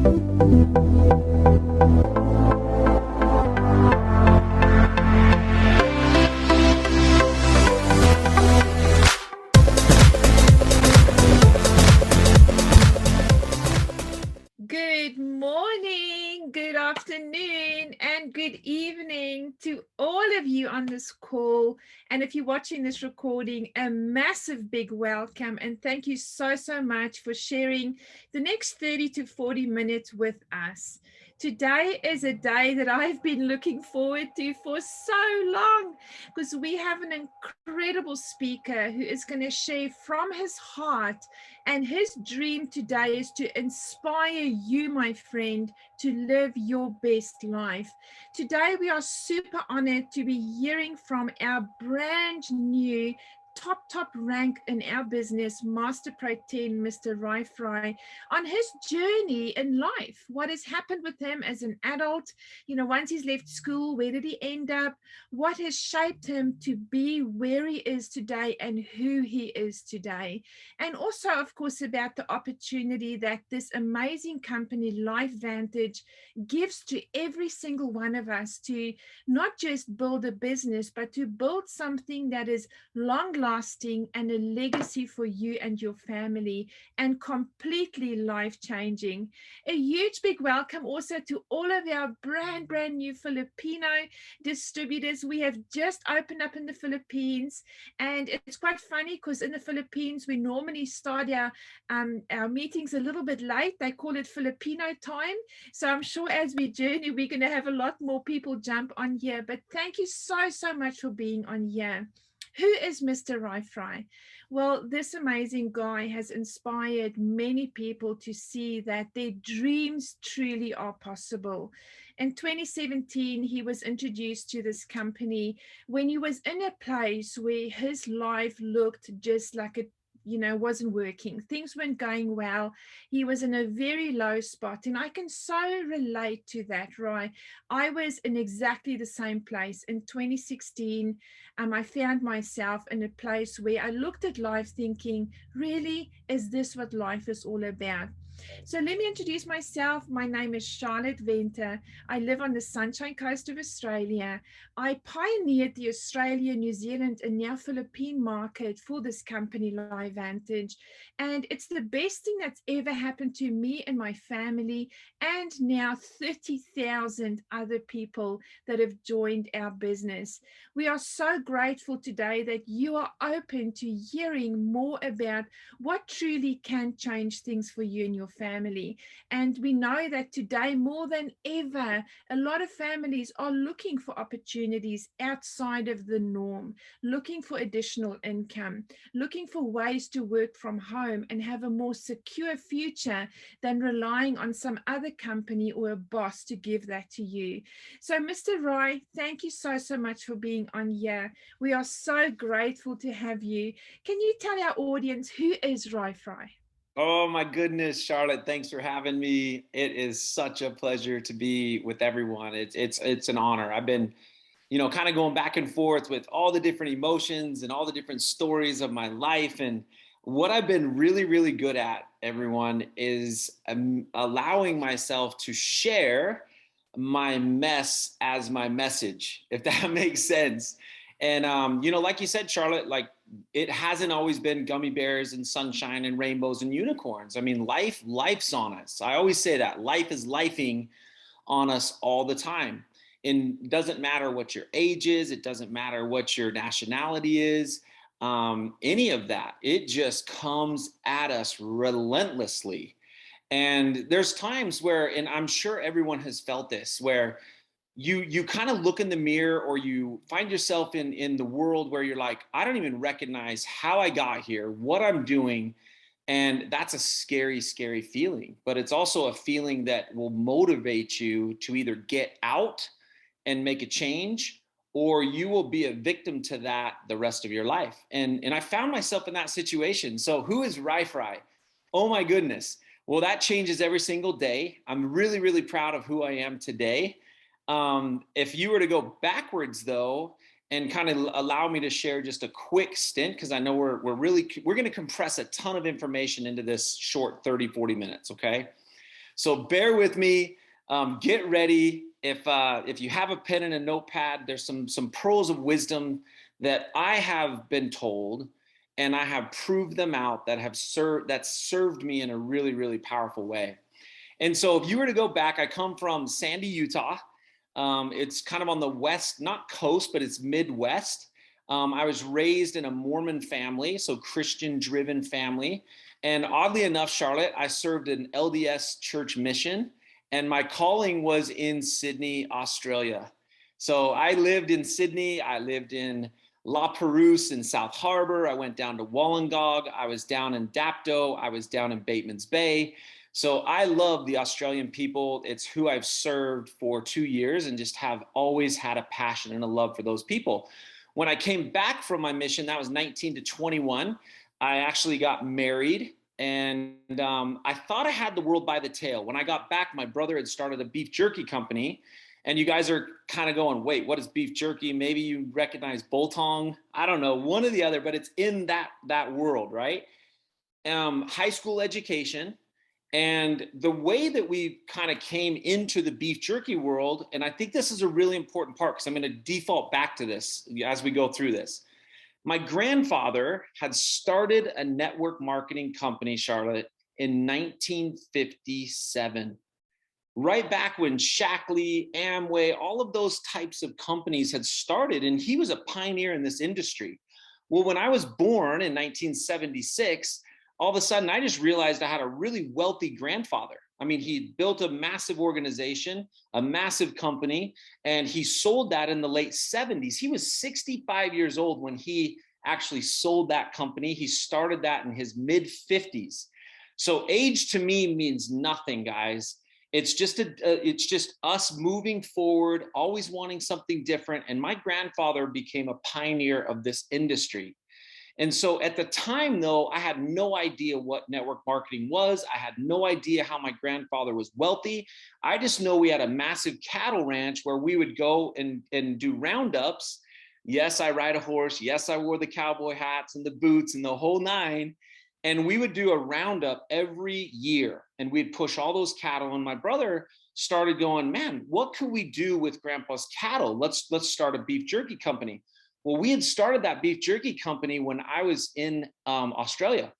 Good morning, good afternoon, and good evening to all of you on this call. And if you're watching this recording, a massive big welcome. And thank you so much for sharing the next 30 to 40 minutes with us. Today is a day that I've been looking forward to for so long because we have an incredible speaker who is going to share from his heart. And his dream today is to inspire you, my friend, to live your best life. Today, we are super honored to be hearing from our brand new top rank in our business, Master Pro 10, Mr. Rai Fry, on his journey in life. What has happened with him as an adult? Once he's left school, where did he end up? What has shaped him to be where he is today and who he is today? And also, of course, about the opportunity that this amazing company, LifeVantage, gives to every single one of us to not just build a business, but to build something that is long lasting and a legacy for you and your family, and completely life changing. A huge big welcome also to all of our brand new Filipino distributors. We have just opened up in the Philippines, and it's quite funny because in the Philippines we normally start our meetings a little bit late. They call it Filipino time. So I'm sure as we journey, we're going to have a lot more people jump on here. But thank you so much for being on here. Who is Mr. Rai Fry? Well, this amazing guy has inspired many people to see that their dreams truly are possible. In 2017, he was introduced to this company when he was in a place where his life looked just like it wasn't working. Things weren't going well. He was in a very low spot. And I can so relate to that, right? I was in exactly the same place in 2016. I found myself in a place where I looked at life thinking, really, is this what life is all about? So let me introduce myself. My name is Charlotte Venter. I live on the Sunshine Coast of Australia. I pioneered the Australia, New Zealand, and now Philippine market for this company, LifeVantage. And it's the best thing that's ever happened to me and my family, and now 30,000 other people that have joined our business. We are so grateful today that you are open to hearing more about what truly can change things for you and your family. And we know that today, more than ever, a lot of families are looking for opportunities outside of the norm, looking for additional income, looking for ways to work from home and have a more secure future than relying on some other company or a boss to give that to you. So, Mr. Rai, thank you so much for being on here. We are so grateful to have you. Can you tell our audience who is Rai Fry? Oh my goodness, Charlotte, thanks for having me. It is such a pleasure to be with everyone. It's an honor. I've been, kind of going back and forth with all the different emotions and all the different stories of my life. And what I've been really good at, everyone, is allowing myself to share my mess as my message, if that makes sense. And like you said, Charlotte, like it hasn't always been gummy bears and sunshine and rainbows and unicorns. I mean, life's on us. I always say that life is lifing on us all the time. And it doesn't matter what your age is. It doesn't matter what your nationality is. Any of that. It just comes at us relentlessly. And there's times where, and I'm sure everyone has felt this, where you kind of look in the mirror or you find yourself in the world where you're like, I don't even recognize how I got here, what I'm doing. And that's a scary feeling, but it's also a feeling that will motivate you to either get out and make a change, or you will be a victim to that the rest of your life. And I found myself in that situation. So who is Rai Fry? Oh my goodness. Well, that changes every single day. I'm really proud of who I am today. If you were to go backwards though, and kind of allow me to share just a quick stint, because I know we're going to compress a ton of information into this short 30, 40 minutes. Okay. So bear with me, get ready. If you have a pen and a notepad, there's some pearls of wisdom that I have been told, and I have proved them out that served me in a really, really powerful way. And so if you were to go back, I come from Sandy, Utah. It's kind of on the west, not coast, but it's Midwest. I was raised in a Mormon family, so Christian-driven family. And oddly enough, Charlotte, I served an LDS church mission, and my calling was in Sydney, Australia. So I lived in Sydney. I lived in La Perouse in South Harbor. I went down to Wollongong. I was down in Dapto. I was down in Bateman's Bay. So I love the Australian people. It's who I've served for 2 years and just have always had a passion and a love for those people. When I came back from my mission, that was 19 to 21, I actually got married, and I thought I had the world by the tail. When I got back, my brother had started a beef jerky company, and you guys are kind of going, wait, what is beef jerky? Maybe you recognize biltong. I don't know, one or the other, but it's in that world, right? High school education. And the way that we kind of came into the beef jerky world, and I think this is a really important part because I'm going to default back to this as we go through this. My grandfather had started a network marketing company, Charlotte, in 1957. Right back when Shackley, Amway, all of those types of companies had started, and he was a pioneer in this industry. Well, when I was born in 1976, all of a sudden I just realized I had a really wealthy grandfather. I mean, he built a massive organization, a massive company, and he sold that in the late 70s. He was 65 years old when he actually sold that company. He started that in his mid 50s. So age to me means nothing, guys. It's just us moving forward, always wanting something different. And my grandfather became a pioneer of this industry. And so at the time, though, I had no idea what network marketing was. I had no idea how my grandfather was wealthy. I just know we had a massive cattle ranch where we would go and do roundups. Yes, I ride a horse. Yes, I wore the cowboy hats and the boots and the whole nine. And we would do a roundup every year, and we'd push all those cattle. And my brother started going, man, what could we do with Grandpa's cattle? Let's start a beef jerky company. Well, we had started that beef jerky company when I was in Australia.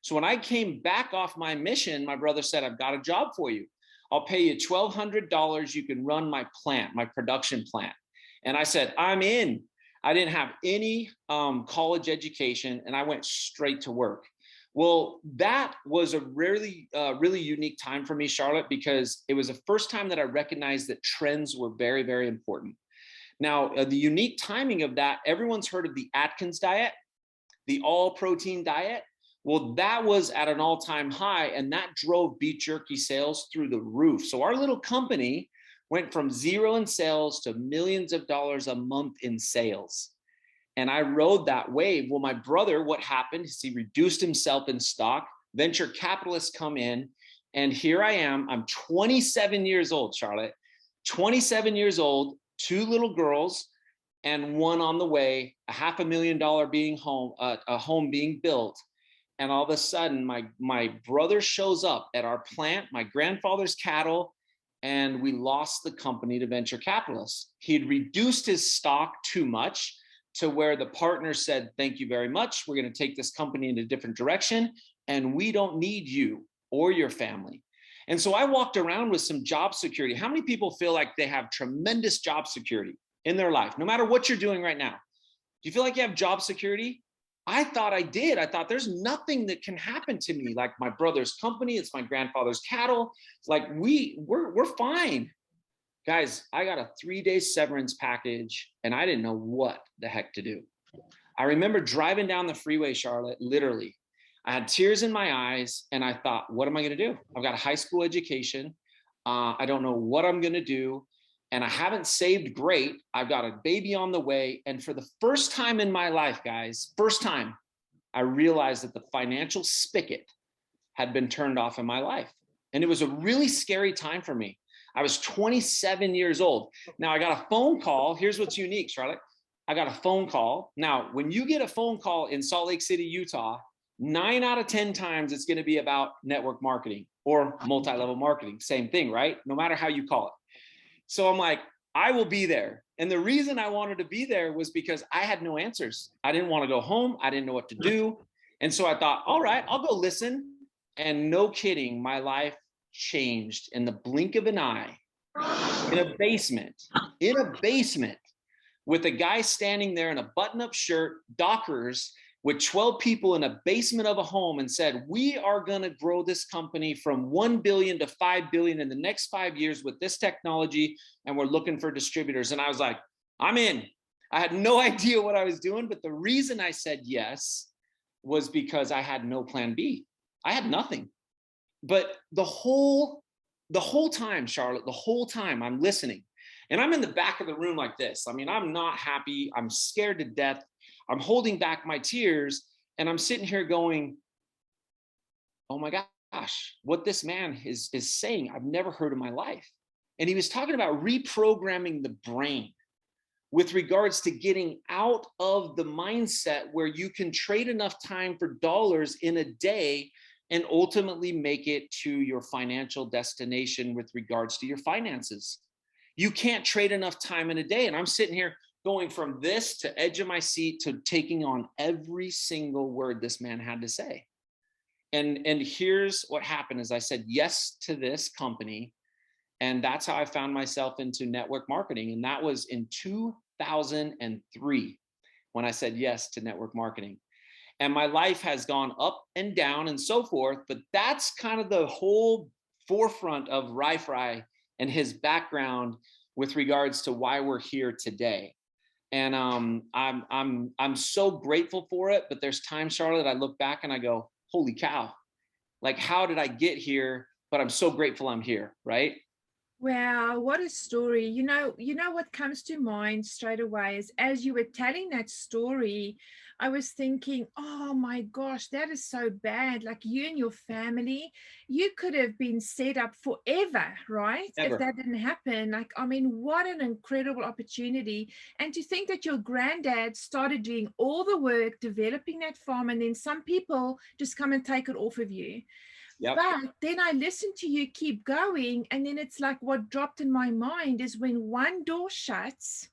So when I came back off my mission, my brother said, I've got a job for you. I'll pay you $1,200. You can run my plant, my production plant. And I said, I'm in. I didn't have any college education, and I went straight to work. Well, that was a really unique time for me, Charlotte, because it was the first time that I recognized that trends were very, very important. Now, the unique timing of that, everyone's heard of the Atkins diet, the all protein diet. Well, that was at an all-time high, and that drove beef jerky sales through the roof. So our little company went from zero in sales to millions of dollars a month in sales. And I rode that wave. Well, my brother, what happened is he reduced himself in stock. Venture capitalists come in, and here I am. I'm 27 years old, Charlotte, 27 years old, 2 little girls, and one on the way, a $500,000 a home being built. And all of a sudden, my brother shows up at our plant, my grandfather's cattle, and we lost the company to venture capitalists. He had reduced his stock too much to where the partner said, thank you very much. We're going to take this company in a different direction, and we don't need you or your family. And so I walked around with some job security. How many people feel like they have tremendous job security in their life, no matter what you're doing right now? Do you feel like you have job security? I thought I did. I thought there's nothing that can happen to me. Like my brother's company, it's my grandfather's cattle. It's like we're fine. Guys, I got a 3-day severance package, and I didn't know what the heck to do. I remember driving down the freeway, Charlotte, literally. I had tears in my eyes, and I thought, what am I going to do? I've got a high school education. I don't know what I'm going to do, and I haven't saved great. I've got a baby on the way, and for the first time in my life, guys, first time, I realized that the financial spigot had been turned off in my life, and it was a really scary time for me. I was 27 years old. Now I got a phone call. Here's what's unique, Charlotte. I got a phone call. Now, when you get a phone call in Salt Lake City, Utah, 9 out of 10 times it's going to be about network marketing or multi-level marketing. Same thing, right? No matter how you call it. So I'm like, I will be there. And the reason I wanted to be there was because I had no answers. I didn't want to go home. I didn't know what to do. And so I thought, all right, I'll go listen. And no kidding, my life changed in the blink of an eye, in a basement, with a guy standing there in a button-up shirt, Dockers, with 12 people in a basement of a home, and said, we are going to grow this company from 1 billion to 5 billion in the next 5 years with this technology, and we're looking for distributors. And I was like, I'm in. I had no idea what I was doing, but the reason I said yes was because I had no plan B. I had nothing. But the whole time, Charlotte, the whole time I'm listening, and I'm in the back of the room like this. I mean, I'm not happy. I'm scared to death. I'm holding back my tears, and I'm sitting here going, oh my gosh, what this man is saying, I've never heard in my life. And he was talking about reprogramming the brain with regards to getting out of the mindset where you can trade enough time for dollars in a day and ultimately make it to your financial destination with regards to your finances. You can't trade enough time in a day. And I'm sitting here going from this to edge of my seat to taking on every single word this man had to say. And here's what happened is I said yes to this company. And that's how I found myself into network marketing. And that was in 2003 when I said yes to network marketing. And my life has gone up and down and so forth. But that's kind of the whole forefront of Rai and his background with regards to why we're here today. And I'm so grateful for it. But there's times, Charlotte, I look back and I go, holy cow, like, how did I get here? But I'm so grateful I'm here, right? Wow, what a story. You know what comes to mind straight away is as you were telling that story, I was thinking, oh my gosh, that is so bad. Like you and your family, you could have been set up forever, right? If Ever. that didn't happen. Like, I mean, what an incredible opportunity. And to think that your granddad started doing all the work, developing that farm, and then some people just come and take it off of you. Yep. But then I listened to you keep going, and then it's like what dropped in my mind is when one door shuts,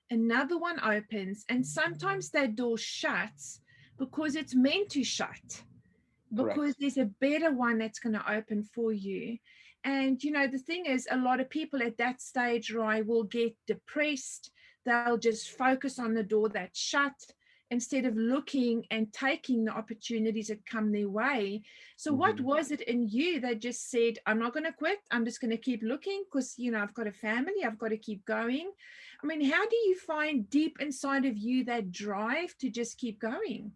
another one opens, and sometimes that door shuts because it's meant to shut, because Correct. there's a better one that's going to open for you. And the thing is, a lot of people at that stage, right, will get depressed. They'll just focus on the door that's shut instead of looking and taking the opportunities that come their way. So what Mhm. was it in you that just said, I'm not going to quit, I'm just going to keep looking because I've got a family, I've got to keep going? I mean, how do you find deep inside of you that drive to just keep going?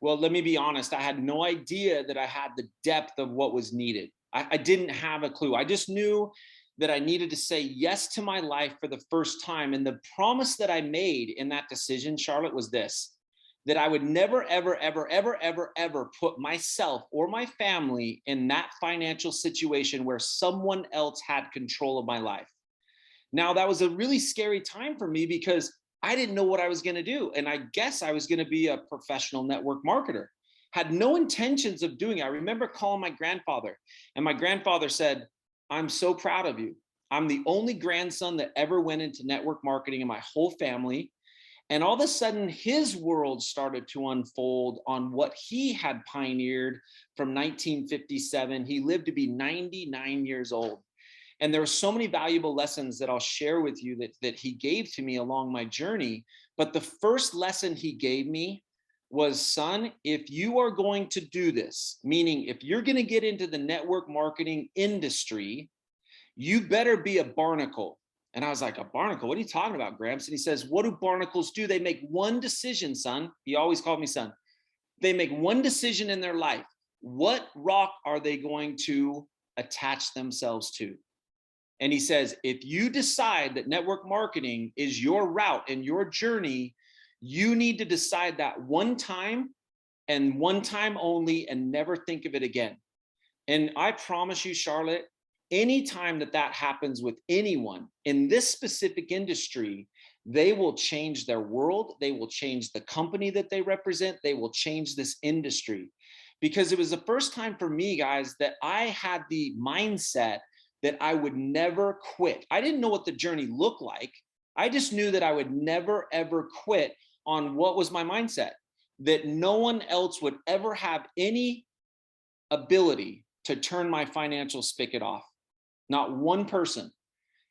Well, let me be honest. I had no idea that I had the depth of what was needed. I didn't have a clue. I just knew that I needed to say yes to my life for the first time. And the promise that I made in that decision, Charlotte, was this: that I would never, ever, ever, ever, ever, ever put myself or my family in that financial situation where someone else had control of my life. Now, that was a really scary time for me because I didn't know what I was going to do. And I guess I was going to be a professional network marketer. Had no intentions of doing it. I remember calling my grandfather, and my grandfather said, I'm so proud of you. I'm the only grandson that ever went into network marketing in my whole family. And all of a sudden, his world started to unfold on what he had pioneered from 1957. He lived to be 99 years old. And there were so many valuable lessons that I'll share with you that he gave to me along my journey. But the first lesson he gave me was, son, if you are going to do this, meaning if you're going to get into the network marketing industry, you better be a barnacle. And I was like, a barnacle? What are you talking about, Gramps? And he says, what do barnacles do? They make one decision, son. He always called me son. They make one decision in their life. What rock are they going to attach themselves to? And he says, if you decide that network marketing is your route and your journey, you need to decide that one time and one time only and never think of it again. And I promise you, Charlotte, anytime that happens with anyone in this specific industry, they will change their world. They will change the company that they represent. They will change this industry. Because it was the first time for me, guys, that I had the mindset that I would never quit. I didn't know what the journey looked like. I just knew that I would never, ever quit on what was my mindset, that no one else would ever have any ability to turn my financial spigot off. Not one person.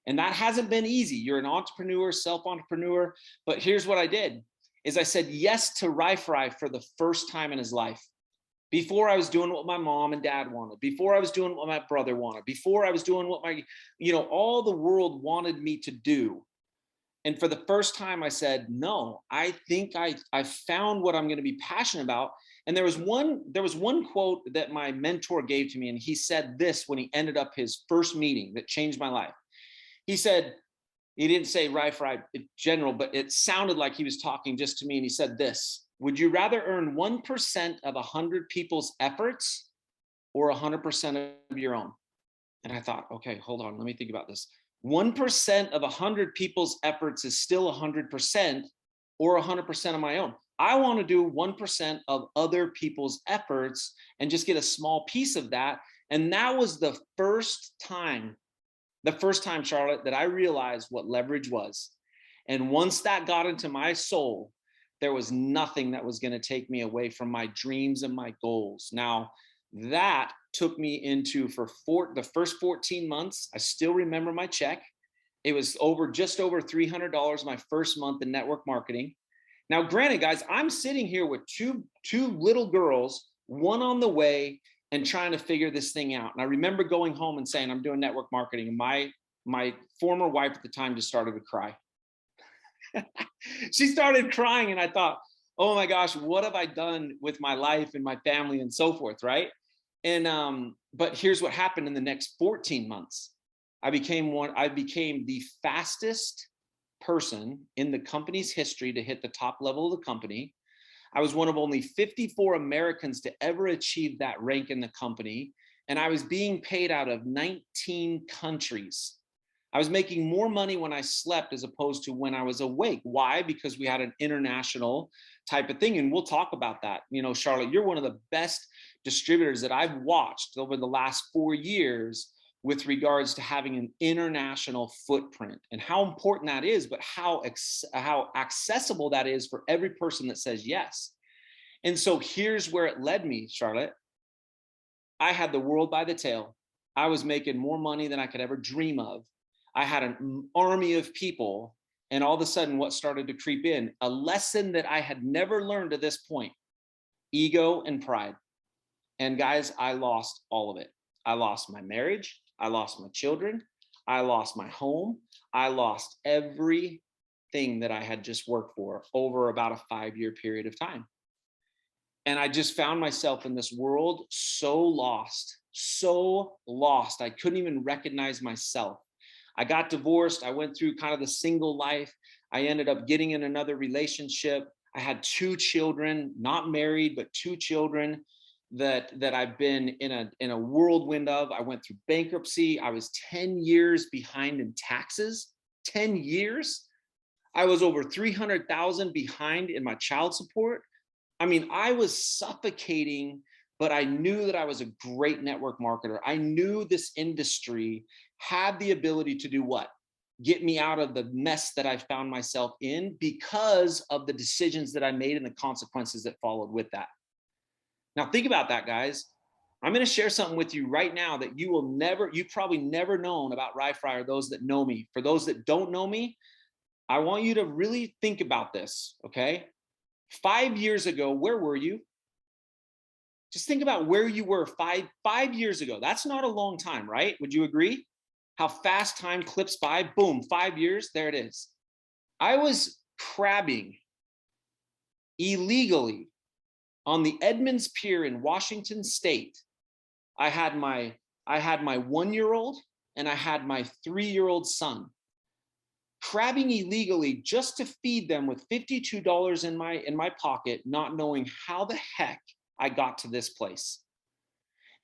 And that hasn't been easy. You're an entrepreneur, self-entrepreneur. But here's what I did is I said yes to Rai for the first time in his life. Before I was doing what my mom and dad wanted, before I was doing what my brother wanted, before I was doing what my, all the world wanted me to do. And for the first time I said, no, I think I found what I'm going to be passionate about. And there was one quote that my mentor gave to me. And he said this when he ended up his first meeting that changed my life. He said, he didn't say Rai in general, but it sounded like he was talking just to me. And he said this: would you rather earn 1% of 100 people's efforts or 100% of your own? And I thought, okay, hold on, let me think about this. 1% of 100 people's efforts is still 100% or 100% of my own. I want to do 1% of other people's efforts and just get a small piece of that. And that was the first time, Charlotte, that I realized what leverage was. And once that got into my soul, there was nothing that was going to take me away from my dreams and my goals. Now, that took me into the first 14 months. I still remember my check. It was just over $300 my first month in network marketing. Now, granted, guys, I'm sitting here with two little girls, one on the way, and trying to figure this thing out. And I remember going home and saying, I'm doing network marketing. And my former wife at the time just started to cry. She started crying, and I thought, oh my gosh, what have I done with my life and my family and so forth, right? And but here's what happened in the next 14 months. I became the fastest person in the company's history to hit the top level of the company. I was one of only 54 Americans to ever achieve that rank in the company, and I was being paid out of 19 countries. I was making more money when I slept as opposed to when I was awake. Why? Because we had an international type of thing. And we'll talk about that. Charlotte, you're one of the best distributors that I've watched over the last 4 years with regards to having an international footprint and how important that is, but how accessible that is for every person that says yes. And so here's where it led me, Charlotte. I had the world by the tail. I was making more money than I could ever dream of. I had an army of people, and all of a sudden what started to creep in? A lesson that I had never learned to this point: ego and pride. And guys, I lost all of it. I lost my marriage. I lost my children. I lost my home. I lost everything that I had just worked for over about a 5-year period of time. And I just found myself in this world so lost. I couldn't even recognize myself. I got divorced. I went through kind of the single life. I ended up getting in another relationship. I had 2 children, not married, but 2 children that I've been in a whirlwind of. I went through bankruptcy. I was 10 years behind in taxes. 10 years. I was over 300,000 behind in my child support. I mean, I was suffocating, but I knew that I was a great network marketer. I knew this industry had the ability to do what? Get me out of the mess that I found myself in because of the decisions that I made and the consequences that followed with that. Now, think about that, guys. I'm going to share something with you right now that you've probably never known about Rai or those that know me. For those that don't know me, I want you to really think about this, okay? 5 years ago, where were you? Just think about where you were five years ago. That's not a long time, right? Would you agree? How fast time clips by. Boom, 5 years, there it is. I was crabbing illegally on the Edmonds Pier in Washington State. I had my 1-year-old and I had my 3-year-old son. Crabbing illegally just to feed them with $52 in my pocket, not knowing how the heck I got to this place.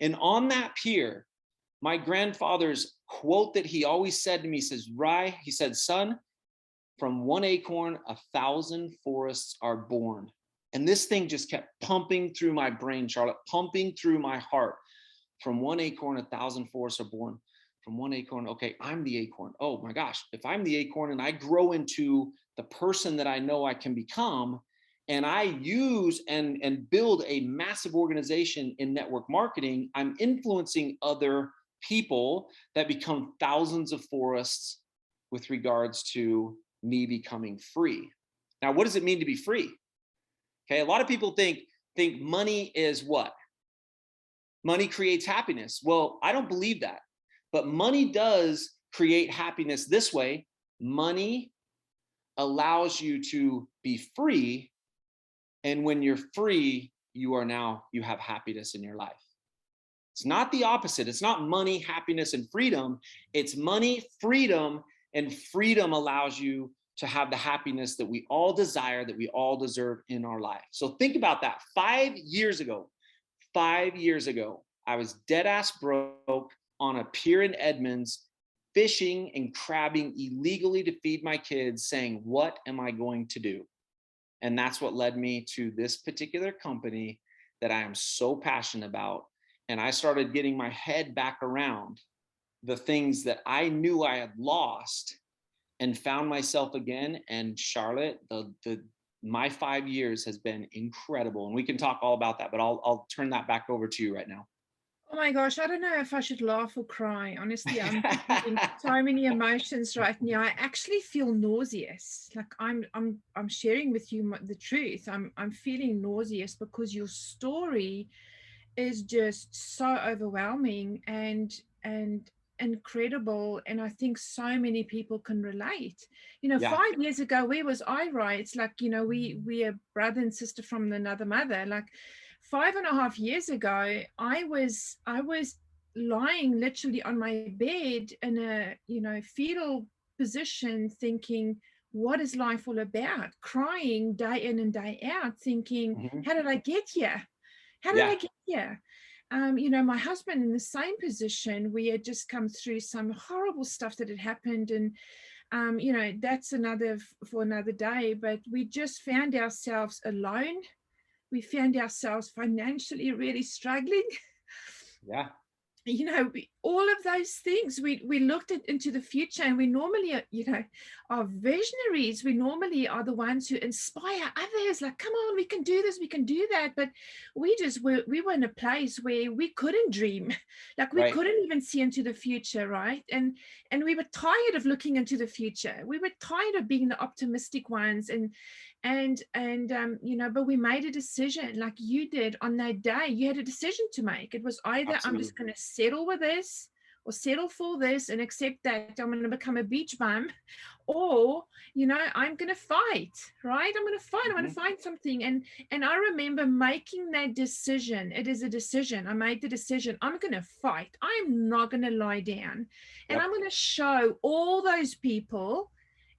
And on that pier, my grandfather's quote that he always said to me, he says, Rai, he said, son, From one acorn, 1,000 forests are born. And this thing just kept pumping through my brain, Charlotte, pumping through my heart. From one acorn, 1,000 forests are born. From one acorn, okay, I'm the acorn. Oh my gosh, if I'm the acorn and I grow into the person that I know I can become, and I use and build a massive organization in network marketing, I'm influencing other people that become thousands of forests with regards to me becoming free. Now, what does it mean to be free? Okay, a lot of people think money is what? Money creates happiness. Well, I don't believe that. But money does create happiness this way. Money allows you to be free. And when you're free, you have happiness in your life. It's not the opposite. It's not money, happiness, and freedom. It's money, freedom, and freedom allows you to have the happiness that we all desire, that we all deserve in our life. So think about that. 5 years ago, I was dead ass broke on a pier in Edmonds, fishing and crabbing illegally to feed my kids, saying, what am I going to do? And that's what led me to this particular company that I am so passionate about. And I started getting my head back around the things that I knew I had lost and found myself again. And Charlotte, my 5 years has been incredible. And we can talk all about that, but I'll turn that back over to you right now. Oh my gosh, I don't know if I should laugh or cry. Honestly, I'm feeling so many emotions right now. I actually feel nauseous. Like I'm sharing with you the truth. I'm feeling nauseous because your story is just so overwhelming and incredible, and I think so many people can relate. Yeah. 5 years ago, where was I, right? It's like, we are brother and sister from another mother. Like 5.5 years ago, I was lying literally on my bed in a fetal position, thinking, what is life all about? Crying day in and day out, thinking, how did I get here? How did I get here? My husband in the same position. We had just come through some horrible stuff that had happened, and that's for another day. But we just found ourselves alone. We found ourselves financially really struggling. Yeah. All of those things, we looked into the future, and we normally are visionaries. We normally are the ones who inspire others, like, come on, we can do this, we can do that. But we were in a place where we couldn't dream. Like, we couldn't even see into the future, right? And we were tired of looking into the future. We were tired of being the optimistic ones, but we made a decision, like you did on that day. You had a decision to make. It was either, I'm just going to settle with this, or settle for this and accept that I'm going to become a beach bum, or I'm going to fight, right? I'm going to fight. I'm going to find something. And I remember making that decision. It is a decision. I made the decision. I'm going to fight. I'm not going to lie down. And I'm going to show all those people,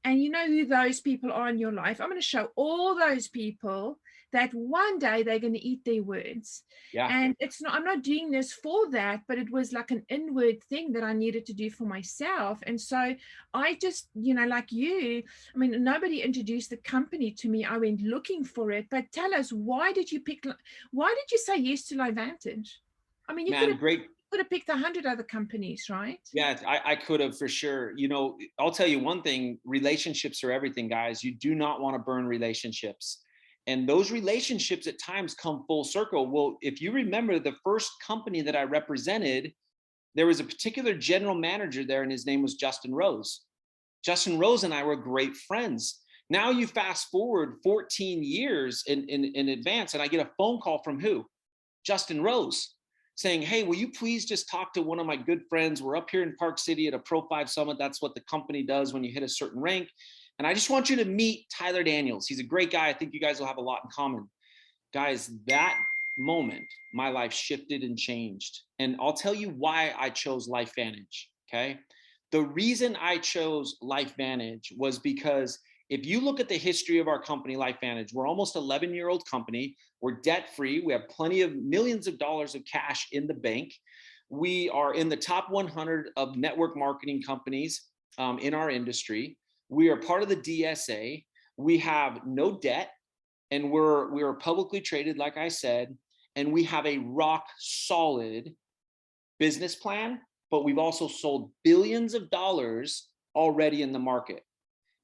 and you know who those people are in your life. I'm going to show all those people that one day they're going to eat their words. Yeah. And I'm not doing this for that, but it was like an inward thing that I needed to do for myself. And so I just, like you, I mean, nobody introduced the company to me. I went looking for it. But tell us, why did you say yes to LiveVantage? I mean, you could have picked 100 other companies, right? Yeah, I could have, for sure. I'll tell you one thing, relationships are everything, guys. You do not want to burn relationships. And those relationships at times come full circle. Well, if you remember the first company that I represented, there was a particular general manager there, and his name was Justin Rose. Justin Rose and I were great friends. Now you fast forward 14 years in advance, and I get a phone call from who? Justin Rose, saying, hey, will you please just talk to one of my good friends? We're up here in Park City at a Pro 5 Summit. That's what the company does when you hit a certain rank. And I just want you to meet Tyler Daniels. He's a great guy. I think you guys will have a lot in common. Guys, that moment, my life shifted and changed. And I'll tell you why I chose LifeVantage, okay? The reason I chose LifeVantage was because if you look at the history of our company, LifeVantage, we're almost 11-year-old company. We're debt-free. We have plenty of millions of dollars of cash in the bank. We are in the top 100 of network marketing companies in our industry. We are part of the DSA. We have no debt, and we're publicly traded, like I said, and we have a rock solid business plan, but we've also sold billions of dollars already in the market.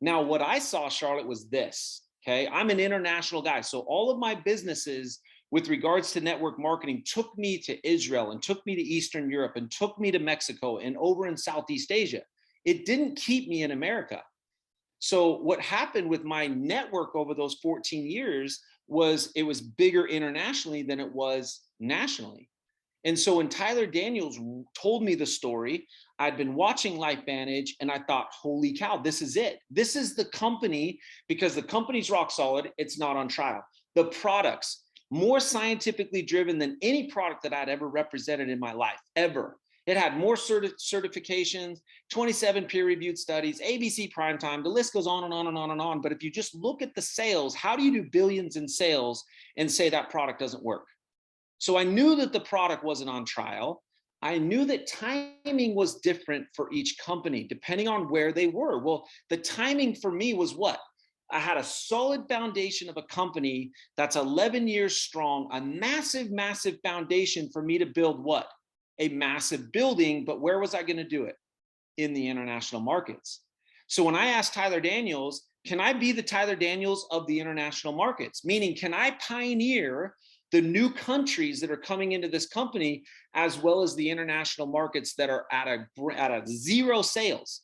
Now, what I saw, Charlotte, was this, okay? I'm an international guy. So all of my businesses with regards to network marketing took me to Israel and took me to Eastern Europe and took me to Mexico and over in Southeast Asia. It didn't keep me in America. So what happened with my network over those 14 years was it was bigger internationally than it was nationally. And so when Tyler Daniels told me the story, I'd been watching LifeVantage and I thought, holy cow, this is it. This is the company, because the company's rock solid. It's not on trial. The products, more scientifically driven than any product that I'd ever represented in my life, ever. It had more certifications, 27 peer-reviewed studies, ABC primetime, the list goes on and on and on and on. But if you just look at the sales, how do you do billions in sales and say that product doesn't work? So I knew that the product wasn't on trial. I knew that timing was different for each company, depending on where they were. Well, the timing for me was what? I had a solid foundation of a company that's 11 years strong, a massive, massive foundation for me to build what? A massive building, but where was I going to do it? In the international markets. So when I asked Tyler Daniels, can I be the Tyler Daniels of the international markets? Meaning, can I pioneer the new countries that are coming into this company, as well as the international markets that are at a zero sales?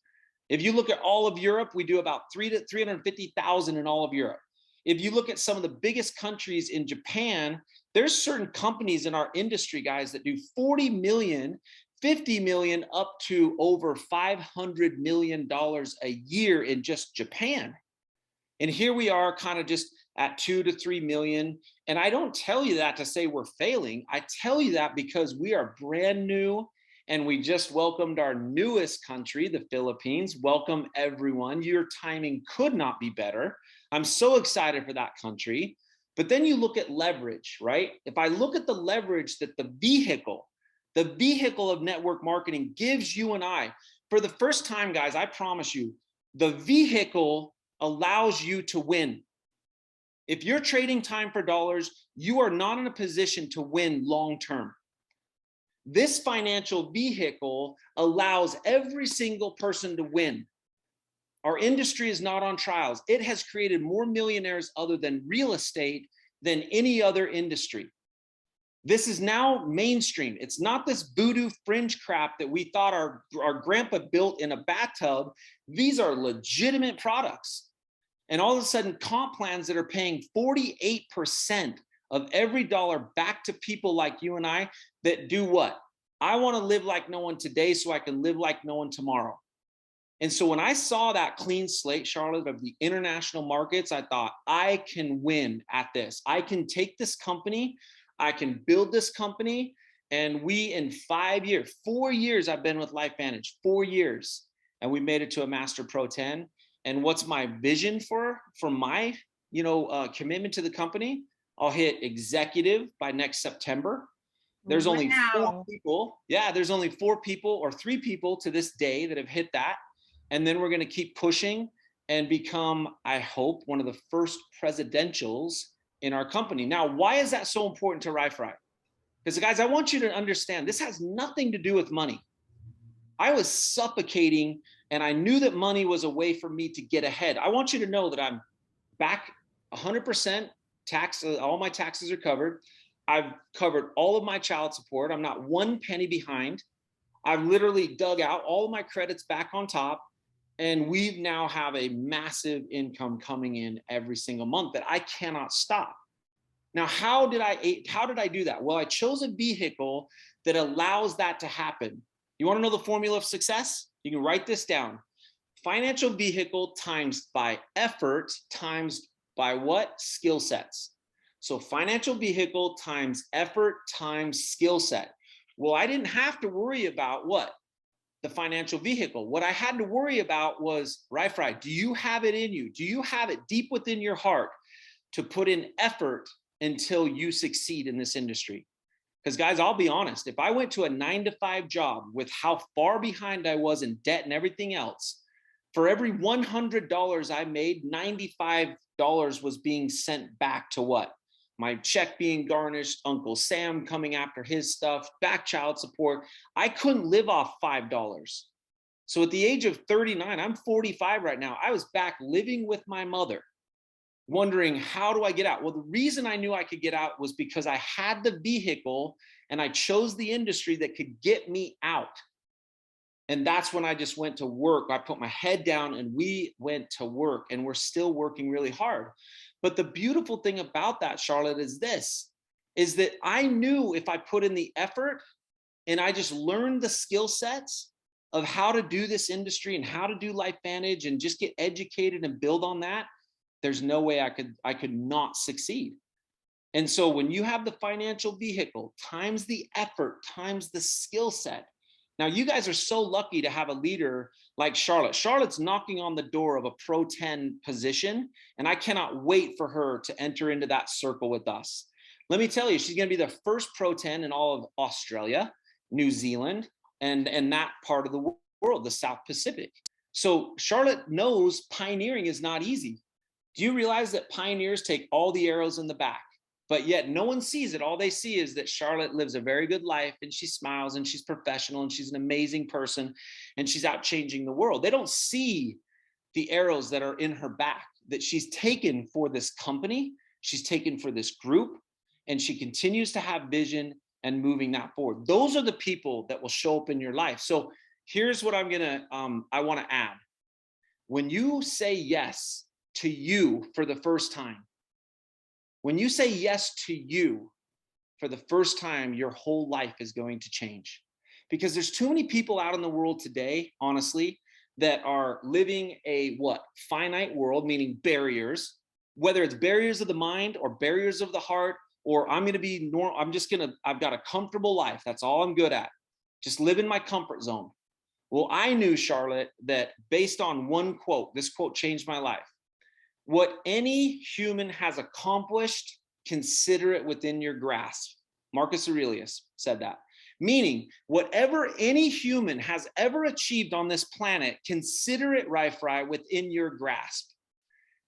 If you look at all of Europe, we do about 350,000 in all of Europe. If you look at some of the biggest countries in Japan, there's certain companies in our industry, guys, that do 40 million, 50 million, up to over $500 million a year in just Japan. And here we are kind of just at 2 to 3 million. And I don't tell you that to say we're failing. I tell you that because we are brand new and we just welcomed our newest country, the Philippines. Welcome everyone. Your timing could not be better. I'm so excited for that country. But then you look at leverage, right? If I look at the leverage that the vehicle of network marketing gives you and I, for the first time, guys, I promise you, the vehicle allows you to win. If you're trading time for dollars, you are not in a position to win long-term. This financial vehicle allows every single person to win. Our industry is not on trials. It has created more millionaires other than real estate than any other industry. This is now mainstream. It's not this voodoo fringe crap that we thought our grandpa built in a bathtub. These are legitimate products. And all of a sudden, comp plans that are paying 48% of every dollar back to people like you and I that do what? I want to live like no one today so I can live like no one tomorrow. And so when I saw that clean slate, Charlotte, of the international markets, I thought, I can win at this. I can take this company, I can build this company, and we, in 5 years, 4 years, I've been with LifeVantage, 4 years, and we made it to a Master Pro 10. And what's my vision for my, commitment to the company? I'll hit executive by next September. There's only 4 people. Yeah, there's only 4 people or 3 people to this day that have hit that. And then we're going to keep pushing and become, I hope, one of the first presidentials in our company. Now, why is that so important to RiFri? Because, guys, I want you to understand this has nothing to do with money. I was suffocating and I knew that money was a way for me to get ahead. I want you to know that I'm back 100% tax. All my taxes are covered. I've covered all of my child support. I'm not 1 penny behind. I've literally dug out all of my credits back on top. And we now have a massive income coming in every single month that I cannot stop. Now, how did I do that? Well, I chose a vehicle that allows that to happen. You want to know the formula of success? You can write this down. Financial vehicle times by effort times by what? Skill sets. So financial vehicle times effort times skill set. Well, I didn't have to worry about what? The financial vehicle. What I had to worry about was, RiFri, do you have it in you? Do you have it deep within your heart to put in effort until you succeed in this industry? Because, guys, I'll be honest, if I went to a 9-to-5 job with how far behind I was in debt and everything else, For every $100 I made, $95 was being sent back to what? My check being garnished, Uncle Sam coming after his stuff, back child support. I couldn't live off $5. So at the age of 39, I'm 45 right now. I was back living with my mother, wondering, how do I get out? Well, the reason I knew I could get out was because I had the vehicle and I chose the industry that could get me out. And that's when I just went to work. I put my head down and we went to work, and we're still working really hard. But the beautiful thing about that, Charlotte, is this, is that I knew if I put in the effort and I just learned the skill sets of how to do this industry and how to do LifeVantage and just get educated and build on that, there's no way I could not succeed. And so when you have the financial vehicle times the effort times the skill set, now you guys are so lucky to have a leader like Charlotte. Charlotte's knocking on the door of a Pro 10 position, and I cannot wait for her to enter into that circle with us. Let me tell you, she's going to be the first Pro 10 in all of Australia, New Zealand, and that part of the world, the South Pacific. So Charlotte knows pioneering is not easy. Do you realize that pioneers take all the arrows in the back, but yet no one sees it? All they see is that Charlotte lives a very good life and she smiles and she's professional and she's an amazing person and she's out changing the world. They don't see the arrows that are in her back that she's taken for this company, she's taken for this group, and she continues to have vision and moving that forward. Those are the people that will show up in your life. So here's what I want to add. When you say yes to you for the first time, when you say yes to you for the first time, your whole life is going to change. Because there's too many people out in the world today, honestly, that are living a finite world, meaning barriers, whether it's barriers of the mind or barriers of the heart, or I'm going to be normal. I've got a comfortable life. That's all I'm good at. Just live in my comfort zone. Well, I knew, Charlotte, that based on one quote, this quote changed my life. What any human has accomplished, consider it within your grasp. Marcus Aurelius said that. Meaning, whatever any human has ever achieved on this planet, consider it, Fry, within your grasp.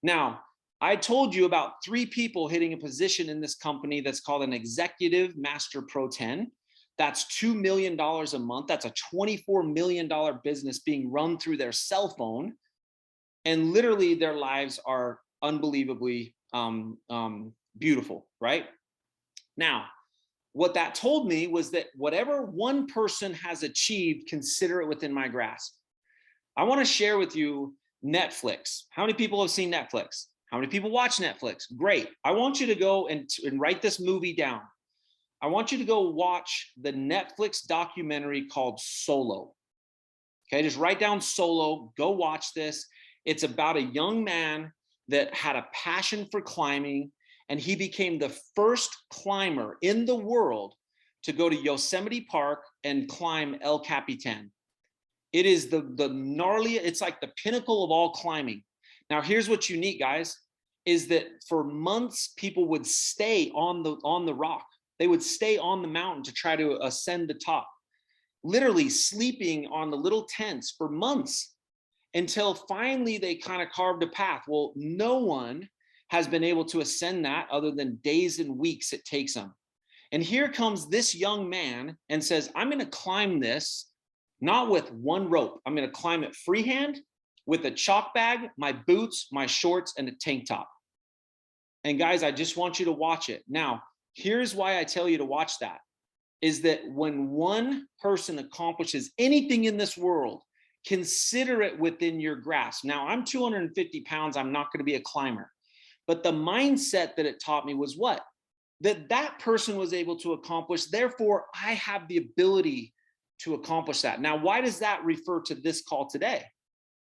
Now, I told you about 3 people hitting a position in this company that's called an Executive Master Pro 10. That's $2 million a month. That's a $24 million business being run through their cell phone. And literally their lives are unbelievably beautiful, right? Now, what that told me was that whatever one person has achieved, consider it within my grasp. I want to share with you Netflix. How many people have seen Netflix? How many people watch Netflix? Great. I want you to go and write this movie down. I want you to go watch the Netflix documentary called Solo. Okay, just write down Solo, go watch this. It's about a young man that had a passion for climbing, and he became the first climber in the world to go to Yosemite Park and climb El Capitan. It is the gnarliest, it's like the pinnacle of all climbing. Now, here's what's unique, guys, is that for months, people would stay on the rock. They would stay on the mountain to try to ascend the top, literally sleeping on the little tents for months until finally they kind of carved a path. Well, no one has been able to ascend that other than days and weeks it takes them. And here comes this young man and says, I'm going to climb this, not with one rope. I'm going to climb it freehand with a chalk bag, my boots, my shorts, and a tank top. And guys, I just want you to watch it. Now, here's why I tell you to watch that, is that when one person accomplishes anything in this world, consider it within your grasp. Now, I'm 250 pounds. I'm not going to be a climber. But the mindset that it taught me was what? That person was able to accomplish. Therefore, I have the ability to accomplish that. Now, why does that refer to this call today?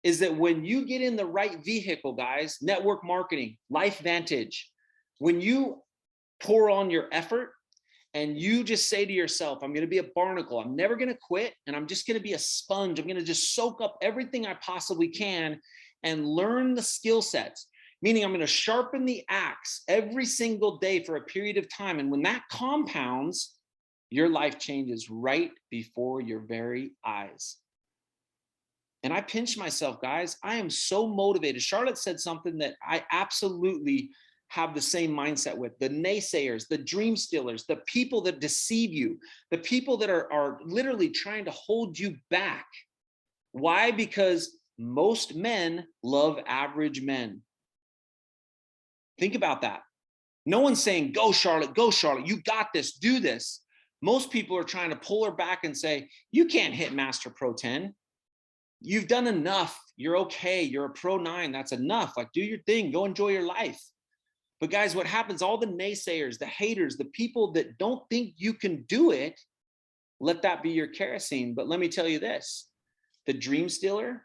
Is that when you get in the right vehicle, guys, network marketing, LifeVantage, when you pour on your effort and you just say to yourself, I'm going to be a barnacle, I'm never going to quit, and I'm just going to be a sponge, I'm going to just soak up everything I possibly can and learn the skill sets, meaning I'm going to sharpen the axe every single day for a period of time. And when that compounds, your life changes right before your very eyes. And I pinched myself, guys. I am so motivated. Charlotte said something that I absolutely have the same mindset with: the naysayers, the dream stealers, the people that deceive you, the people that are literally trying to hold you back. Why? Because most men love average men. Think about that. No one's saying, go, Charlotte, you got this, do this. Most people are trying to pull her back and say, you can't hit Master Pro 10. You've done enough. You're okay. You're a Pro 9. That's enough. Like, do your thing. Go enjoy your life. But guys, what happens? All the naysayers, the haters, the people that don't think you can do it, let that be your kerosene. But let me tell you this: the dream stealer,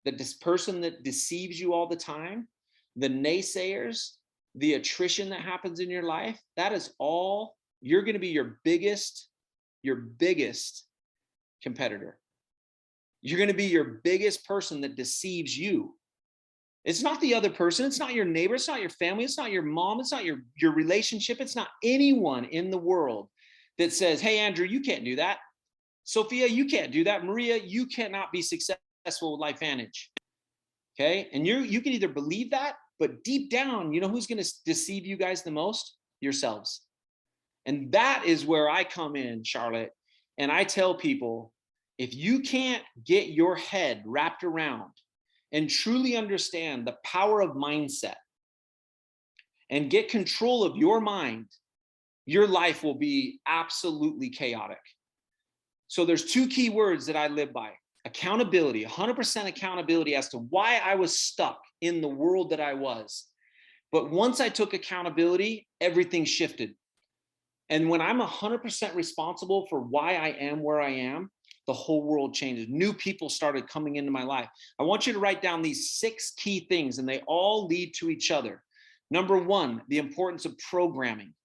this person that deceives you all the time, the naysayers, the attrition that happens in your life, that is all, you're going to be your biggest competitor. You're going to be your biggest person that deceives you. It's not the other person. It's not your neighbor. It's not your family. It's not your mom. It's not your relationship. It's not anyone in the world that says, hey, Andrew, you can't do that. Sophia, you can't do that. Maria, you cannot be successful with LifeVantage. Okay. And you can either believe that, but deep down, you know who's going to deceive you guys the most? Yourselves. And that is where I come in, Charlotte. And I tell people, if you can't get your head wrapped around and truly understand the power of mindset and get control of your mind, your life will be absolutely chaotic. So there's two key words that I live by: accountability, 100% accountability as to why I was stuck in the world that I was. But once I took accountability, everything shifted. And when I'm 100% responsible for why I am where I am, the whole world changes. New people started coming into my life. I want you to write down these 6 key things, and they all lead to each other. Number 1, the importance of programming.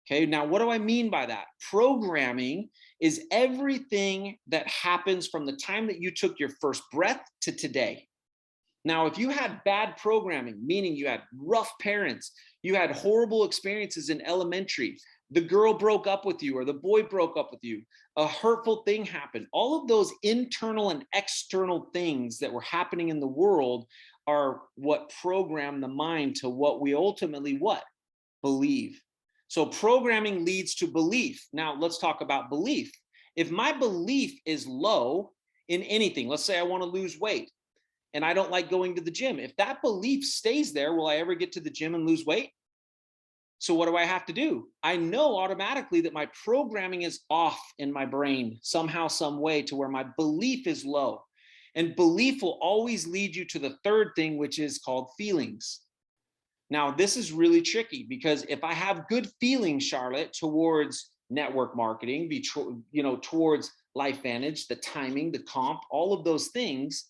Okay, now what do I mean by that? Programming is everything that happens from the time that you took your first breath to today. Now, if you had bad programming, meaning you had rough parents, you had horrible experiences in elementary, the girl broke up with you or the boy broke up with you, a hurtful thing happened, all of those internal and external things that were happening in the world are what program the mind to what we ultimately believe. So programming leads to belief. Now let's talk about belief. If my belief is low in anything, let's say I want to lose weight and I don't like going to the gym. If that belief stays there, will I ever get to the gym and lose weight? So what do I have to do? I know automatically that my programming is off in my brain somehow, some way, to where my belief is low. And belief will always lead you to the third thing, which is called feelings. Now, this is really tricky because if I have good feelings, Charlotte, towards network marketing, towards LifeVantage, the timing, the comp, all of those things,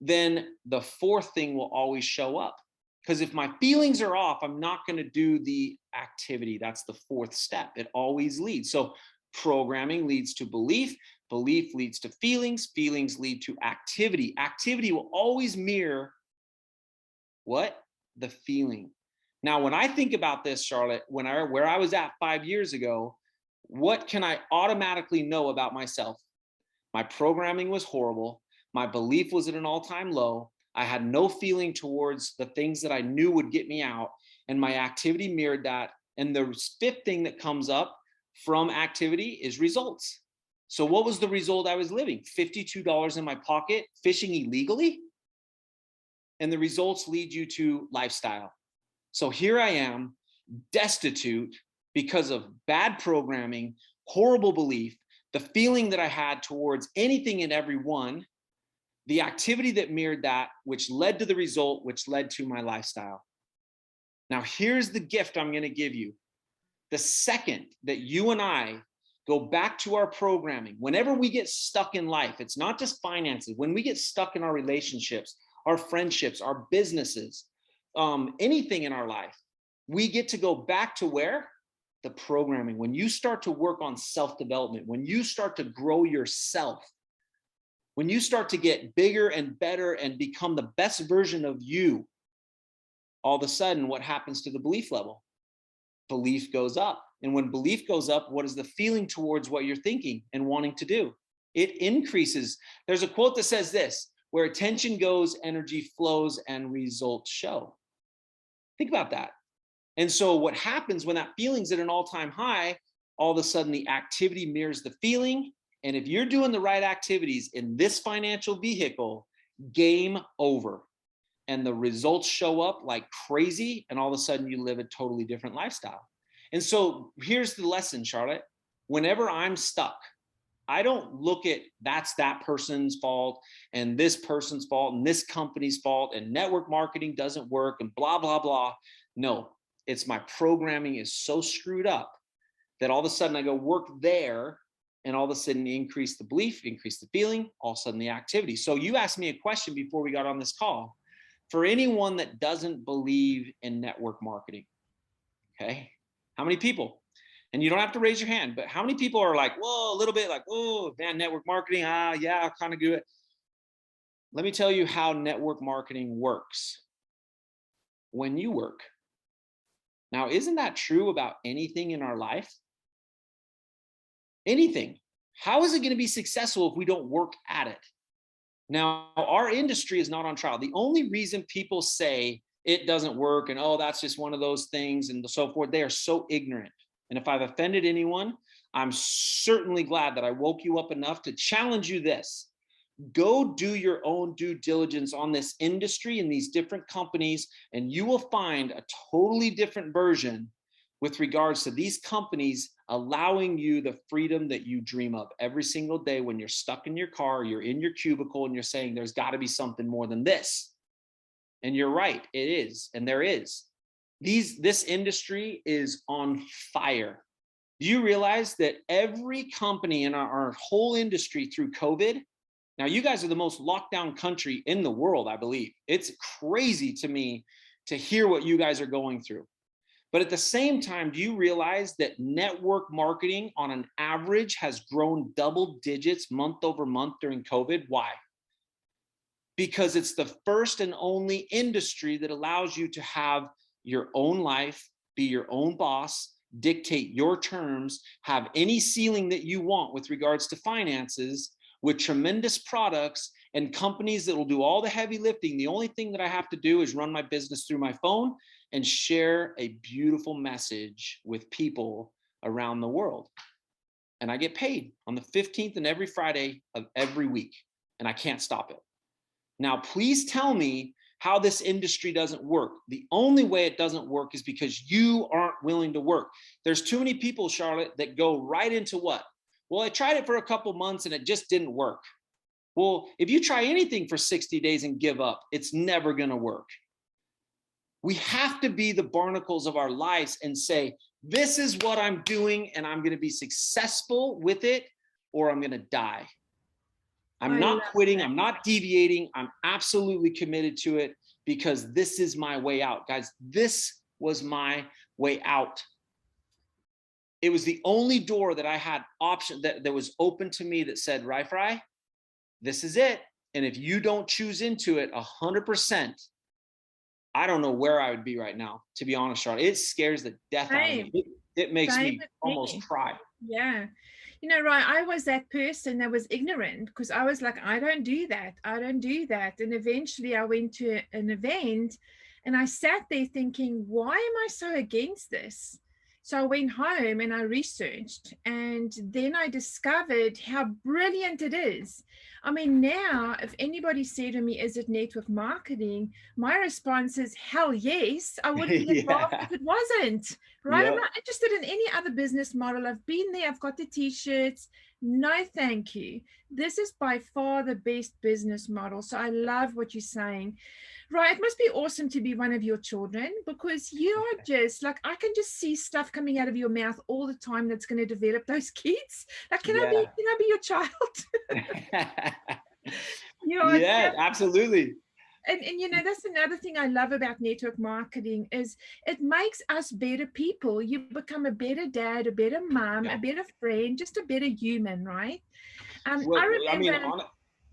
then the fourth thing will always show up. Because if my feelings are off, I'm not going to do the activity. That's the fourth step. It always leads. So programming leads to belief. Belief leads to feelings. Feelings lead to activity. Activity will always mirror what? The feeling. Now, when I think about this, Charlotte, where I was at 5 years ago, what can I automatically know about myself? My programming was horrible. My belief was at an all-time low. I had no feeling towards the things that I knew would get me out, and my activity mirrored that. And the fifth thing that comes up from activity is results. So what was the result I was living? $52 in my pocket, fishing illegally? And the results lead you to lifestyle. So here I am, destitute because of bad programming, horrible belief, the feeling that I had towards anything and everyone, the activity that mirrored that, which led to the result, which led to my lifestyle. Now, here's the gift I'm going to give you. The second that you and I go back to our programming, whenever we get stuck in life, it's not just finances. When we get stuck in our relationships, our friendships, our businesses, anything in our life, we get to go back to where? The programming. When you start to work on self-development, when you start to grow yourself, when you start to get bigger and better and become the best version of you, all of a sudden, what happens to the belief level? Belief goes up. And when belief goes up, what is the feeling towards what you're thinking and wanting to do? It increases. There's a quote that says this: Where attention goes, energy flows, and results show. Think about that. And so what happens when that feeling's at an all-time high, all of a sudden the activity mirrors the feeling. And if you're doing the right activities in this financial vehicle, game over. And the results show up like crazy. And all of a sudden you live a totally different lifestyle. And so here's the lesson, Charlotte. Whenever I'm stuck, I don't look at that's that person's fault and this person's fault and this company's fault and network marketing doesn't work and blah, blah, blah. No, it's my programming is so screwed up that all of a sudden I go work there and all of a sudden increase the belief, increase the feeling, all of a sudden the activity. So you asked me a question before we got on this call. For anyone that doesn't believe in network marketing, okay, how many people? And you don't have to raise your hand, but how many people are like, whoa, a little bit like, oh, man, network marketing, yeah, I'll kind of do it. Let me tell you how network marketing works. When you work. Now, isn't that true about anything in our life? Anything. How is it going to be successful if we don't work at it? Now, our industry is not on trial. The only reason people say it doesn't work and, oh, that's just one of those things and so forth, they are so ignorant. And if I've offended anyone, I'm certainly glad that I woke you up enough to challenge you this. Go do your own due diligence on this industry and these different companies, and you will find a totally different version with regards to these companies allowing you the freedom that you dream of every single day when you're stuck in your car, you're in your cubicle, and you're saying, there's got to be something more than this. And you're right, it is, and there is. This industry is on fire. Do you realize that every company in our whole industry through COVID, now you guys are the most locked down country in the world, I believe. It's crazy to me to hear what you guys are going through. But at the same time, do you realize that network marketing on an average has grown double digits month over month during COVID? Why? Because it's the first and only industry that allows you to have your own life, be your own boss, dictate your terms, have any ceiling that you want with regards to finances, with tremendous products and companies that will do all the heavy lifting. The only thing that I have to do is run my business through my phone and share a beautiful message with people around the world. And I get paid on the 15th and every Friday of every week, and I can't stop it. Now, please tell me how this industry doesn't work. The only way it doesn't work is because you aren't willing to work. There's too many people, Charlotte, that go right into what? Well, I tried it for a couple months and it just didn't work. Well, if you try anything for 60 days and give up, it's never going to work. We have to be the barnacles of our lives and say, this is what I'm doing and I'm going to be successful with it or I'm going to die. I'm not quitting. I'm not deviating. I'm absolutely committed to it because this is my way out. Guys, this was my way out. It was the only door that I had option that was open to me that said, Fry, this is it. And if you don't choose into it 100%, I don't know where I would be right now, to be honest, Charlotte. It scares the death out of me. It makes me almost cry. Yeah. You know, right, I was that person that was ignorant because I was like, I don't do that. I don't do that. And eventually I went to an event and I sat there thinking, why am I so against this? So I went home and I researched and then I discovered how brilliant it is. I mean, now, if anybody said to me, is it network marketing? My response is, hell yes. I wouldn't be involved if it wasn't, right? I'm not interested in any other business model. I've been there. I've got the t-shirts. No, thank you. This is by far the best business model. So I love what you're saying. Right. It must be awesome to be one of your children because you are just like, I can just see stuff coming out of your mouth all the time that's going to develop those kids. Like, can I be your child? Yeah, absolutely. And you know, that's another thing I love about network marketing is it makes us better people. You become a better dad, a better mom, a better friend, just a better human, right? Well, I mean,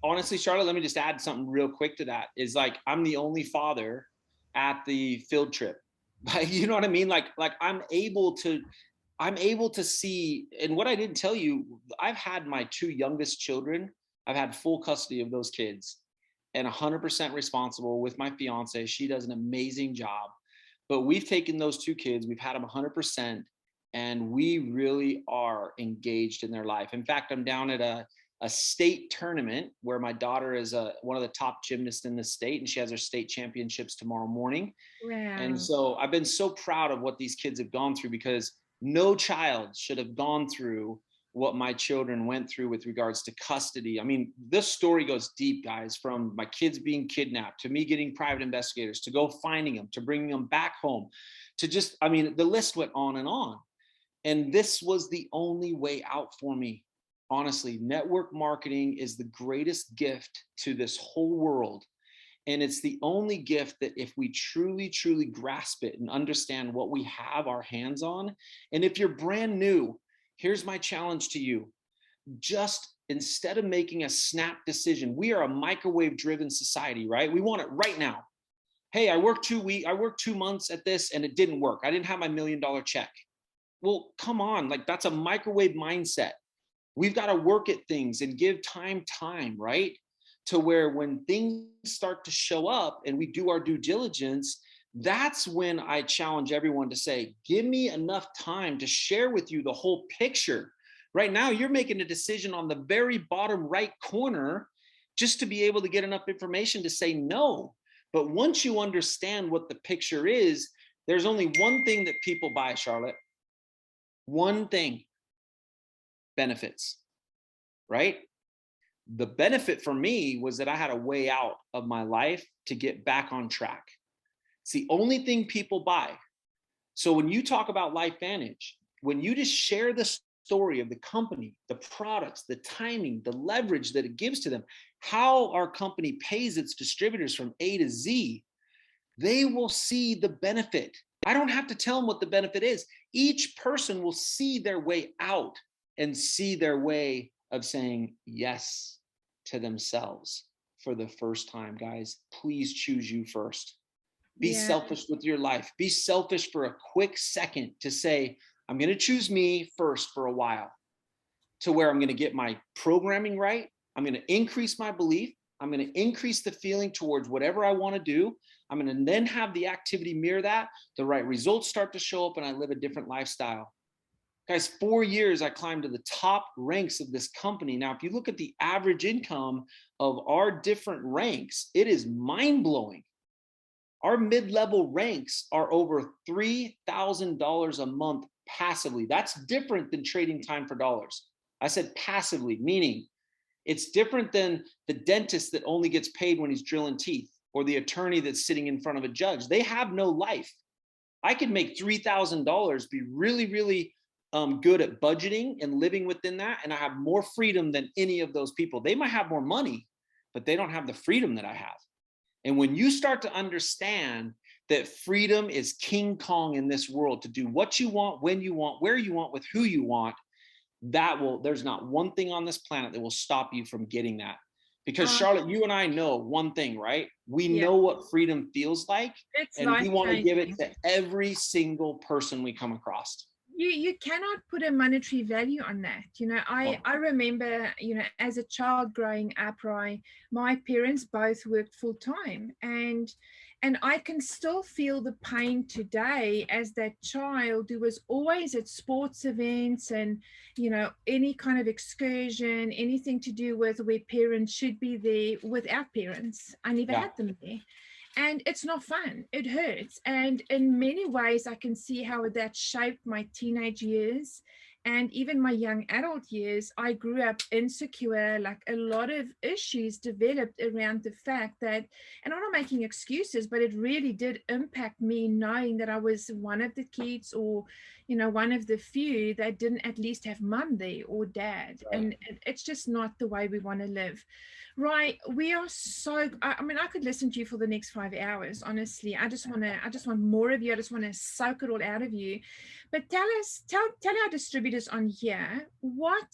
honestly, Charlotte, let me just add something real quick to that. Is like I'm the only father at the field trip. You know what I mean? Like I'm able to see. And what I didn't tell you, I've had my two youngest children. I've had full custody of those kids. and 100% responsible with my fiance. She does an amazing job. But we've taken those two kids, we've had them 100%, and we really are engaged in their life. In fact, I'm down at a state tournament where my daughter is one of the top gymnasts in the state, and she has her state championships tomorrow morning. And Wow. so I've been so proud of what these kids have gone through, because no child should have gone through what my children went through with regards to custody. I mean, this story goes deep, guys, from my kids being kidnapped to me getting private investigators to go finding them, to bringing them back home, to just, I mean, the list went on and on. And this was the only way out for me. Honestly, network marketing is the greatest gift to this whole world. And it's the only gift that if we truly, truly grasp it and understand what we have our hands on, and if you're brand new, here's my challenge to you. Just instead of making a snap decision, we are a microwave driven society, right? We want it right now. Hey, I worked 2 months at this and it didn't work. I didn't have my $1 million check. Well, come on, like that's a microwave mindset. We've got to work at things and give time, right? To where when things start to show up and we do our due diligence, that's when I challenge everyone to say, give me enough time to share with you the whole picture. Right now, you're making a decision on the very bottom right corner just to be able to get enough information to say no. But once you understand what the picture is, there's only one thing that people buy, Charlotte. One thing: benefits, right? The benefit for me was that I had a way out of my life to get back on track. It's the only thing people buy. So when you talk about LifeVantage, when you just share the story of the company, the products, the timing, the leverage that it gives to them, how our company pays its distributors from A to Z, they will see the benefit. I don't have to tell them what the benefit is. Each person will see their way out and see their way of saying yes to themselves for the first time. Guys, please choose you first. Be Yeah. selfish with your life. Be selfish for a quick second to say, I'm going to choose me first for a while, to where I'm going to get my programming right. I'm going to increase my belief. I'm going to increase the feeling towards whatever I want to do. I'm going to then have the activity mirror that. The right results start to show up and I live a different lifestyle. Guys, 4 years, I climbed to the top ranks of this company. Now, if you look at the average income of our different ranks, it is mind-blowing. Our mid-level ranks are over $3,000 a month passively. That's different than trading time for dollars. I said passively, meaning it's different than the dentist that only gets paid when he's drilling teeth, or the attorney that's sitting in front of a judge. They have no life. I could make $3,000, be really, really good at budgeting and living within that, and I have more freedom than any of those people. They might have more money, but they don't have the freedom that I have. And when you start to understand that freedom is King Kong in this world, to do what you want, when you want, where you want, with who you want, there's not one thing on this planet that will stop you from getting that. Because Charlotte, you and I know one thing, right? We know what freedom feels like, and we want to give it to every single person we come across. You cannot put a monetary value on that. I remember, as a child growing up, my parents both worked full time, and I can still feel the pain today as that child who was always at sports events and, any kind of excursion, anything to do with where parents should be there without parents. I never had them there. And it's not fun. It hurts. And in many ways, I can see how that shaped my teenage years and even my young adult years. I grew up insecure, like a lot of issues developed around the fact that, and I'm not making excuses, but it really did impact me knowing that I was one of the kids, or, one of the few that didn't at least have mum there or dad. Right. And it's just not the way we want to live. Right. We are so, I mean, I could listen to you for the next 5 hours, honestly. I just want more of you. I just want to soak it all out of you. But tell our distributors on here, what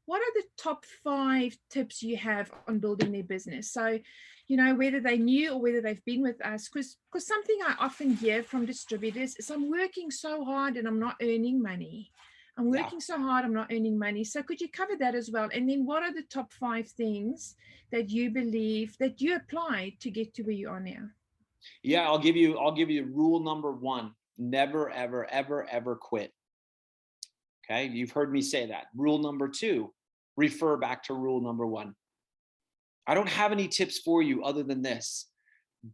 are the top 5 tips you have on building their business? So, whether they knew or whether they've been with us, because something I often hear from distributors is, I'm working so hard and I'm not earning money. I'm Yeah. working so hard, I'm not earning money. So could you cover that as well? And then what are the top 5 things that you believe that you applied to get to where you are now? Yeah, I'll give you rule number 1. Never, ever, ever, ever quit. Okay. You've heard me say that. Rule number 2, refer back to rule number 1. I don't have any tips for you other than this.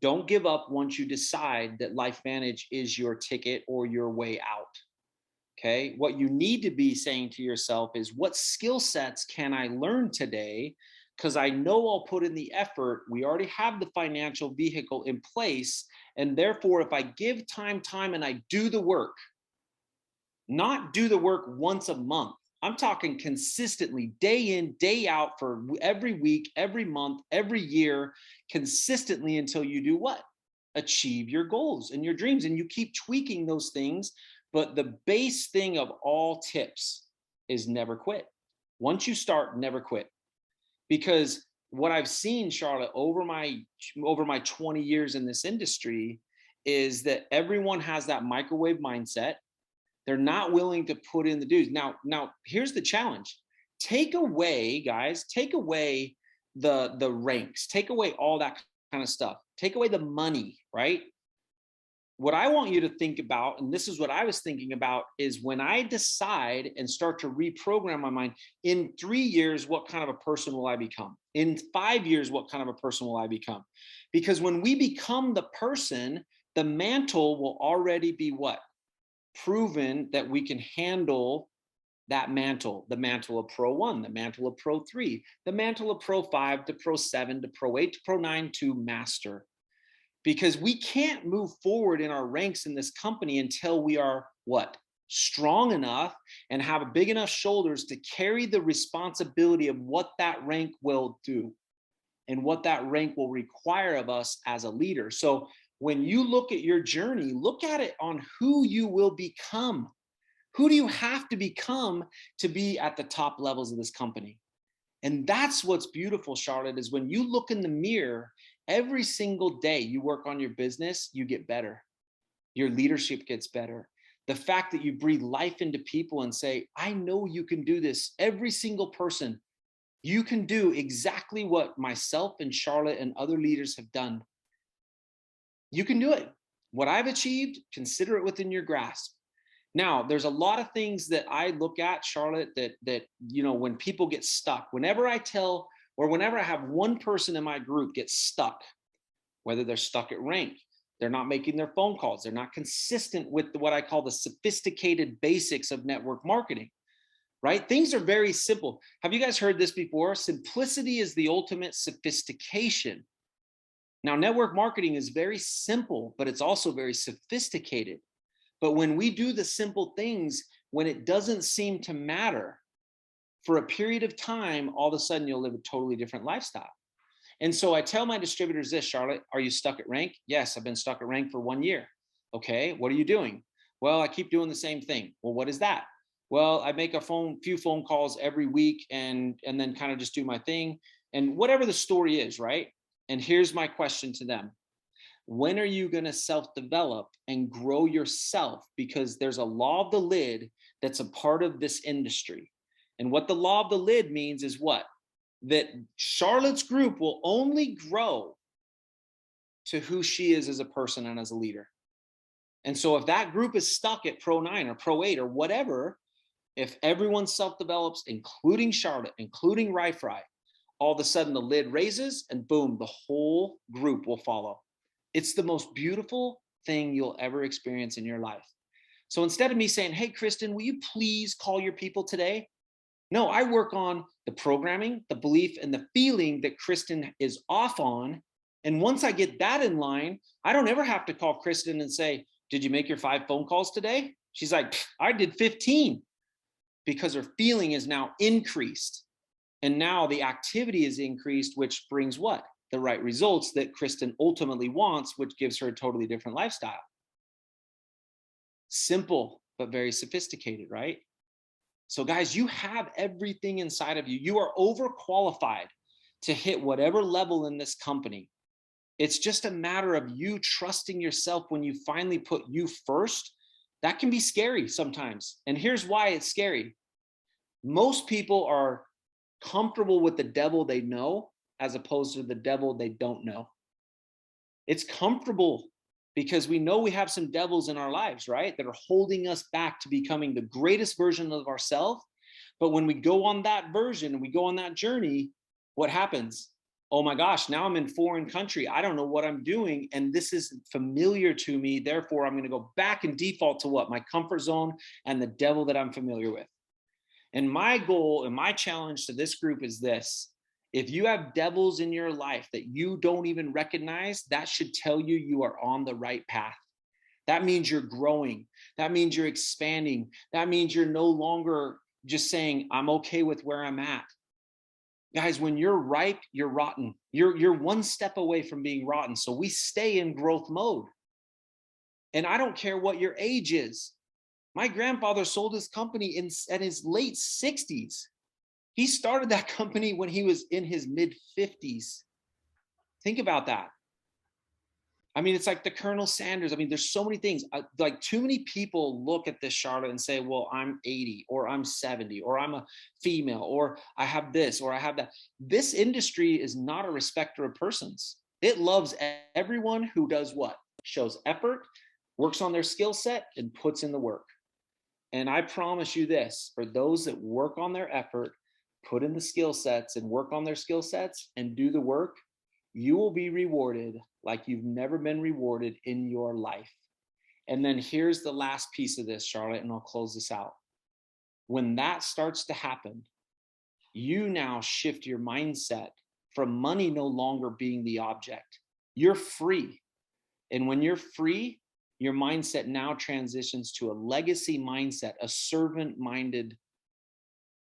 Don't give up once you decide that LifeVantage is your ticket or your way out. Okay. What you need to be saying to yourself is, what skill sets can I learn today? Because I know I'll put in the effort. We already have the financial vehicle in place. And therefore, if I give time, and I do the work, not do the work once a month. I'm talking consistently, day in, day out, for every week, every month, every year, consistently, until you do what? Achieve your goals and your dreams. And you keep tweaking those things. But the base thing of all tips is never quit. Once you start, never quit. Because what I've seen, Charlotte, over my 20 years in this industry, is that everyone has that microwave mindset. They're not willing to put in the dues. Now here's the challenge. Take away, guys, take away the ranks, take away all that kind of stuff, take away the money, right? What I want you to think about, and this is what I was thinking about, is when I decide and start to reprogram my mind, in 3 years, what kind of a person will I become? In 5 years, what kind of a person will I become? Because when we become the person, the mantle will already be what? Proven that we can handle that mantle, the mantle of Pro 1, the mantle of Pro 3, the mantle of Pro 5 to Pro 7 to Pro 8 to Pro 9 to Master. Because we can't move forward in our ranks in this company until we are what? Strong enough and have big enough shoulders to carry the responsibility of what that rank will do and what that rank will require of us as a leader. So when you look at your journey, look at it on who you will become. Who do you have to become to be at the top levels of this company? And that's what's beautiful, Charlotte, is when you look in the mirror every single day, you work on your business, you get better. Your leadership gets better. The fact that you breathe life into people and say, I know you can do this. Every single person, you can do exactly what myself and Charlotte and other leaders have done. You can do it. What I've achieved, consider it within your grasp. Now, there's a lot of things that I look at, Charlotte, that when people get stuck, whenever I tell, or whenever I have one person in my group get stuck, whether they're stuck at rank, they're not making their phone calls, they're not consistent with what I call the sophisticated basics of network marketing, right? Things are very simple. Have you guys heard this before? Simplicity is the ultimate sophistication. Now, network marketing is very simple, but it's also very sophisticated. But when we do the simple things, when it doesn't seem to matter, for a period of time, all of a sudden you'll live a totally different lifestyle. And so I tell my distributors this, Charlotte, are you stuck at rank? Yes, I've been stuck at rank for 1 year. Okay, what are you doing? Well, I keep doing the same thing. Well, what is that? Well, I make a few phone calls every week and then kind of just do my thing. And whatever the story is, right? And here's my question to them. When are you going to self-develop and grow yourself? Because there's a law of the lid that's a part of this industry. And what the law of the lid means is what? That Charlotte's group will only grow to who she is as a person and as a leader. And so if that group is stuck at Pro 9 or Pro 8 or whatever, if everyone self-develops, including Charlotte, including Rifry, all of a sudden the lid raises and boom, the whole group will follow. It's the most beautiful thing you'll ever experience in your life. So instead of me saying, hey, Kristen, will you please call your people today? No, I work on the programming, the belief, and the feeling that Kristen is off on. And once I get that in line, I don't ever have to call Kristen and say, did you make your 5 phone calls today? She's like, I did 15, because her feeling is now increased. And now the activity is increased, which brings what? The right results that Kristen ultimately wants, which gives her a totally different lifestyle. Simple, but very sophisticated, right? So guys, you have everything inside of you. You are overqualified to hit whatever level in this company. It's just a matter of you trusting yourself. When you finally put you first, That can be scary sometimes. And here's why it's scary. Most people are comfortable with the devil they know as opposed to the devil they don't know. It's comfortable because we know we have some devils in our lives, right? That are holding us back to becoming the greatest version of ourselves. But when we go on that version and we go on that journey, what happens? Oh my gosh, now I'm in foreign country. I don't know what I'm doing. And this is familiar to me. Therefore, I'm going to go back and default to what? My comfort zone and the devil that I'm familiar with. And my goal and my challenge to this group is this. If you have devils in your life that you don't even recognize, that should tell you you are on the right path. That means you're growing. That means you're expanding. That means you're no longer just saying, I'm okay with where I'm at. Guys, when you're ripe, you're rotten. You're one step away from being rotten. So we stay in growth mode. And I don't care what your age is. My grandfather sold his company at his late 60s. He started that company when he was in his mid 50s. Think about that. I mean, it's like the Colonel Sanders. I mean, there's so many things. Like too many people look at this, Charlotte, and say, well, I'm 80 or I'm 70 or I'm a female or I have this or I have that. This industry is not a respecter of persons. It loves everyone who does what? Shows effort, works on their skill set, and puts in the work. And I promise you this, for those that work on their effort, put in the skill sets and work on their skill sets and do the work, you will be rewarded like you've never been rewarded in your life. And then here's the last piece of this, Charlotte, and I'll close this out. When that starts to happen, you now shift your mindset from money no longer being the object. You're free. And when you're free, your mindset now transitions to a legacy mindset, a servant-minded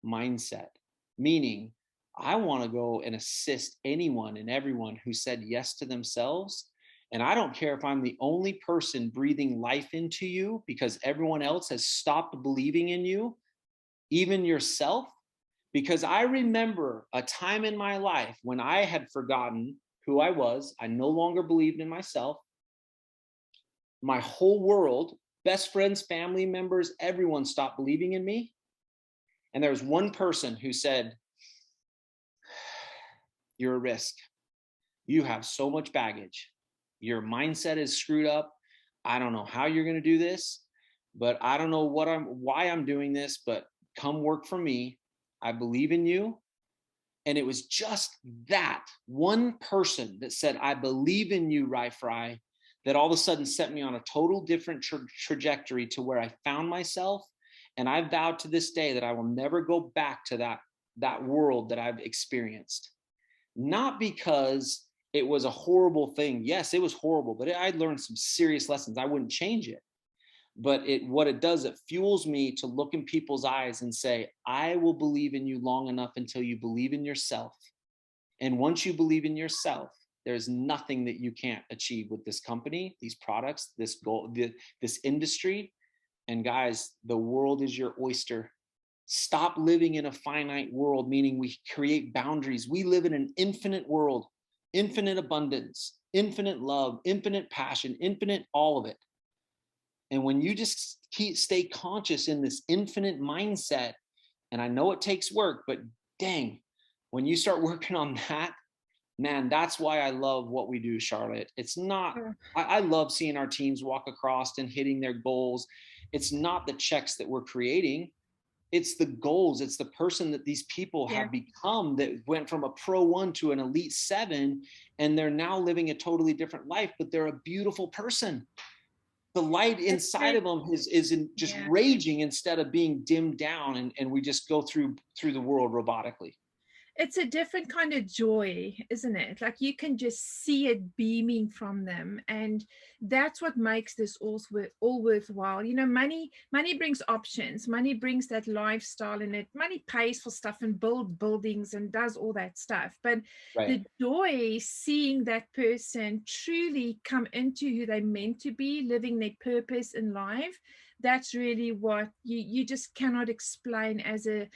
mindset, meaning I want to go and assist anyone and everyone who said yes to themselves. And I don't care if I'm the only person breathing life into you because everyone else has stopped believing in you, even yourself. Because I remember a time in my life when I had forgotten who I was. I no longer believed in myself. My whole world, best friends, family members, everyone stopped believing in me. And there was one person who said, you're a risk. You have so much baggage. Your mindset is screwed up. I don't know how you're going to do this, but I don't know why I'm doing this, but come work for me. I believe in you. And it was just that one person that said, I believe in you, Rai Fry, that all of a sudden set me on a total different trajectory to where I found myself. And I vowed to this day that I will never go back to that world that I've experienced. Not because it was a horrible thing. Yes, it was horrible, but I learned some serious lessons. I wouldn't change it. But what it does, it fuels me to look in people's eyes and say, I will believe in you long enough until you believe in yourself. And once you believe in yourself, there's nothing that you can't achieve with this company, these products, this goal, this industry. And guys, the world is your oyster. Stop living in a finite world, meaning we create boundaries. We live in an infinite world, infinite abundance, infinite love, infinite passion, infinite all of it. And when you just stay conscious in this infinite mindset, and I know it takes work, but dang, when you start working on that, man, that's why I love what we do, Charlotte. It's not, I love seeing our teams walk across and hitting their goals. It's not the checks that we're creating. It's the goals. It's the person that these people have become that went from a Pro 1 to an Elite 7, and they're now living a totally different life, but they're a beautiful person. The light inside of them is just raging instead of being dimmed down, and we just go through the world robotically. It's a different kind of joy, isn't it? Like you can just see it beaming from them, and that's what makes this all worthwhile. You know, money brings options, money brings that lifestyle in it, money pays for stuff and build buildings and does all that stuff, but the joy seeing that person truly come into who they're meant to be, living their purpose in life, that's really what you just cannot explain as a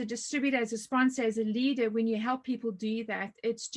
distributor, as a sponsor, as a leader. When you help people do that, it's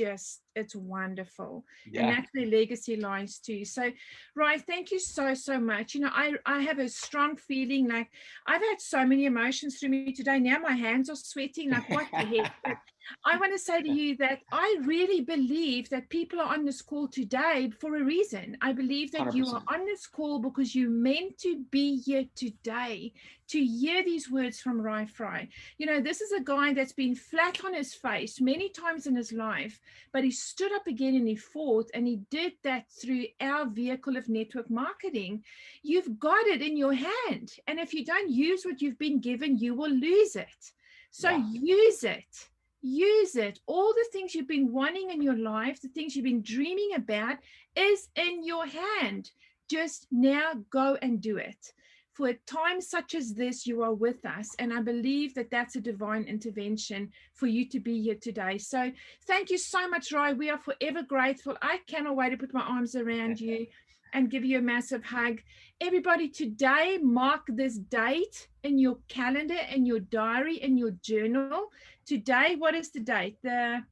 wonderful. And Yeah. that's where legacy lies too. So Rye, thank you so much. I have a strong feeling, like I've had so many emotions through me today. Now my hands are sweating, like what the heck. But I want to say to you that I really believe that people are on this call today for a reason. I believe that 100%. you are on this call because you meant to be here today to hear these words from Rye Fry. This is a guy that's been flat on his face many times in his life, but he stood up again and he fought, and he did that through our vehicle of network marketing. You've got it in your hand, and if you don't use what you've been given, you will lose it. So use it. Use it. All the things you've been wanting in your life, the things you've been dreaming about, is in your hand. Just now go and do it. For a time such as this, you are with us, and I believe that that's a divine intervention for you to be here today. So thank you so much, Roy. We are forever grateful. I cannot wait to put my arms around you and give you a massive hug. Everybody, today, mark this date in your calendar, in your diary, in your journal. Today, what is the date? The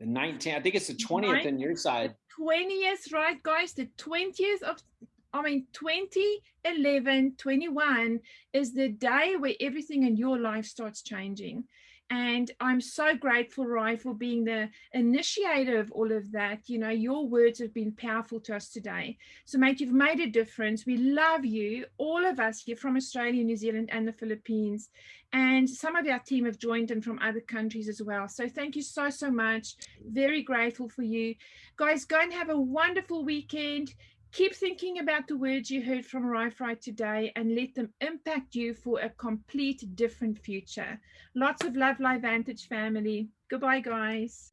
19th. I think it's the 20th on your side. The 20th, right, guys? The 20th of 2011-21 is the day where everything in your life starts changing. And I'm so grateful, Roy, for being the initiator of all of that. Your words have been powerful to us today. So, mate, you've made a difference. We love you, all of us here from Australia, New Zealand, and the Philippines. And some of our team have joined in from other countries as well. So thank you so much. Very grateful for you. Guys, go and have a wonderful weekend. Keep thinking about the words you heard from Rye Fry today and let them impact you for a complete different future. Lots of love, Live Vantage family. Goodbye, guys.